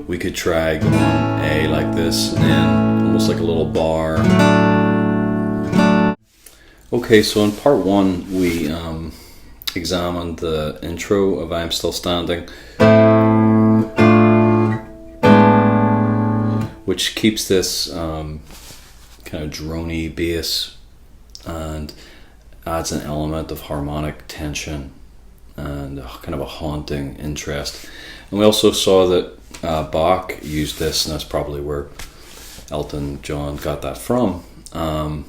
We could try going A like this, and then almost like a little bar. Okay, so in part one, we examined the intro of I'm Still Standing, which keeps this kind of droney bass and adds an element of harmonic tension and kind of a haunting interest. And we also saw that Bach used this, and that's probably where Elton John got that from. And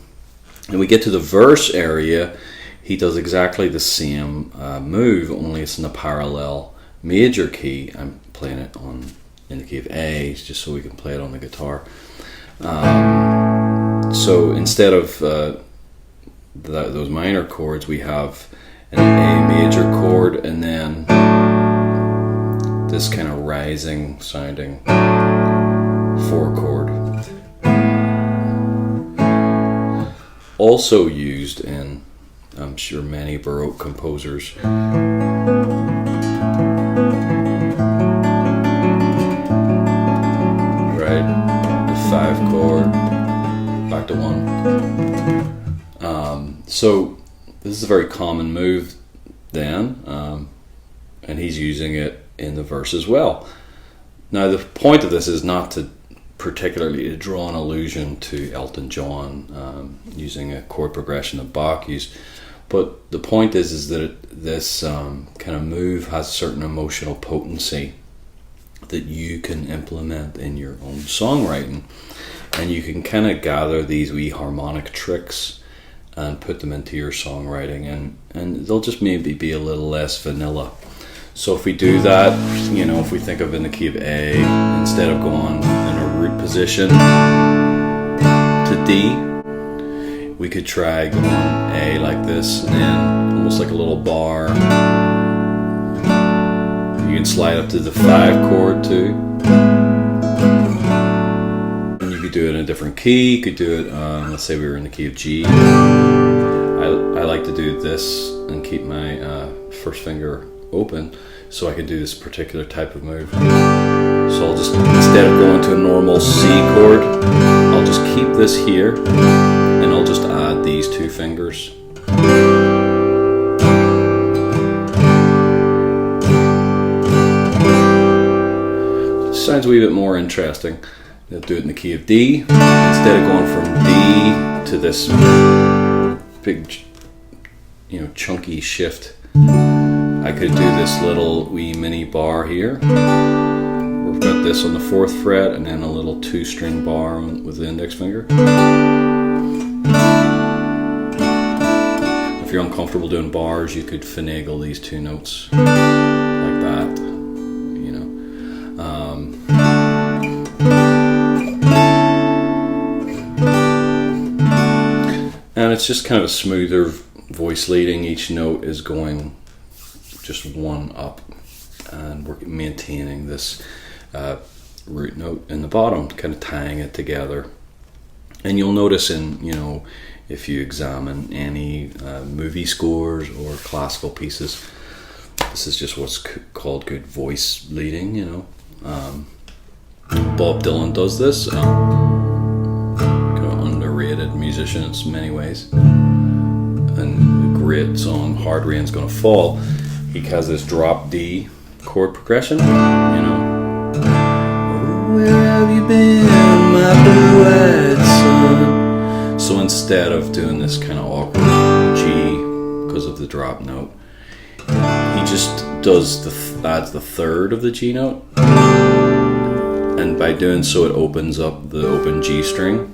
we get to the verse area, he does exactly the same move, only it's in a parallel major key. I'm playing it in the key of A, just so we can play it on the guitar. So instead of those minor chords, we have an A major chord and then this kind of rising sounding 4 chord. Also used in, I'm sure, many Baroque composers. Right, the 5 chord, back to 1. So this is a very common move then, and he's using it in the verse as well. Now the point of this is not to particularly to draw an allusion to Elton John using a chord progression that Bach used, but the point is that this kind of move has certain emotional potency that you can implement in your own songwriting, and you can kind of gather these wee harmonic tricks and put them into your songwriting, and they'll just maybe be a little less vanilla. So if we do that, you know, if we think of in the key of A, instead of going in a root position to D, we could try going A like this, and then almost like a little bar. You can slide up to the 5 chord too. And you could do it in a different key. You could do it, let's say we were in the key of G. I like to do this and keep my first finger open so I can do this particular type of move. So I'll just, instead of going to a normal C chord, I'll just keep this here and I'll just add these 2 fingers. Sounds a wee bit more interesting. I'll do it in the key of D. Instead of going from D to this big, you know, chunky shift, I could do this little wee mini bar here. We've got this on the 4th fret and then a little 2-string bar with the index finger. If you're uncomfortable doing bars, you could finagle these 2 notes like that, you know. And it's just kind of a smoother voice leading. Each note is going just 1 up, and we're maintaining this root note in the bottom, kind of tying it together. And you'll notice in, you know, if you examine any movie scores or classical pieces, this is just what's called good voice leading, you know. Bob Dylan does this, kind of underrated musician in many ways, and a great song, Hard Rain's Gonna Fall. He has this drop D chord progression, you know. Oh, where have you been, my blue-eyed son? So instead of doing this kind of awkward G because of the drop note, he just does adds the 3rd of the G note, and by doing so it opens up the open G string.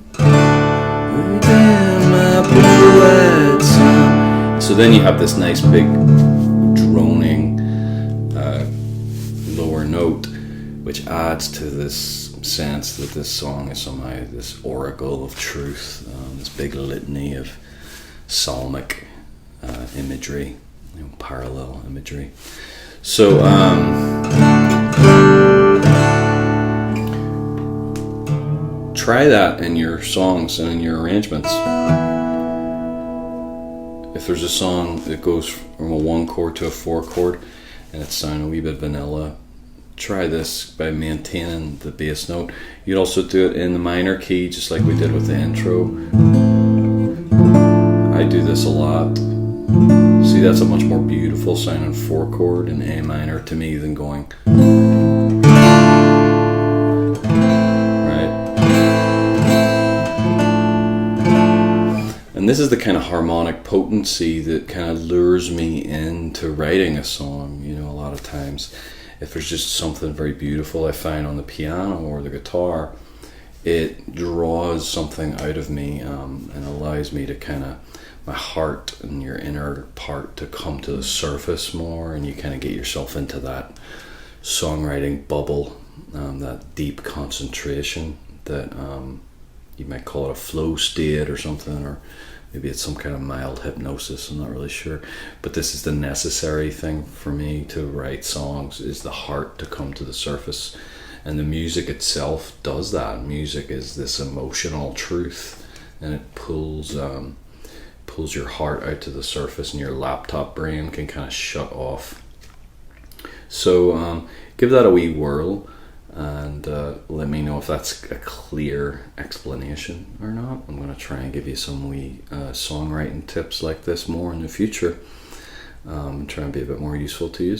So then you have this nice big droning lower note, which adds to this sense that this song is somehow this oracle of truth, this big litany of psalmic imagery, you know, parallel imagery. So try that in your songs and in your arrangements. If there's a song that goes from a 1 chord to a 4 chord and it's sounding a wee bit vanilla, try this by maintaining the bass note. You'd also do it in the minor key, just like we did with the intro. I do this a lot. See, that's a much more beautiful sounding 4 chord in A minor to me than going right. And this is the kind of harmonic potency that kind of lures me into writing a song. You know, a lot of times if there's just something very beautiful I find on the piano or the guitar, it draws something out of me and allows me to kind of, my heart and your inner part to come to the surface more, and you kind of get yourself into that songwriting bubble, that deep concentration that you might call it a flow state or something, or maybe it's some kind of mild hypnosis, I'm not really sure. But this is the necessary thing for me to write songs, is the heart to come to the surface. And the music itself does that. Music is this emotional truth, and it pulls your heart out to the surface, and your laptop brain can kind of shut off. So give that a wee whirl, and let me know if that's a clear explanation or not. I'm going to try and give you some wee songwriting tips like this more in the future, and try and be a bit more useful to you.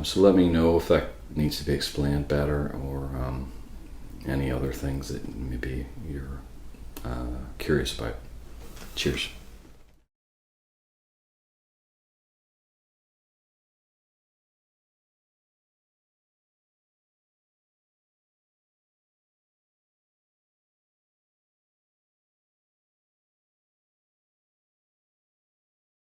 So let me know if that needs to be explained better, or any other things that maybe you're curious about. Cheers.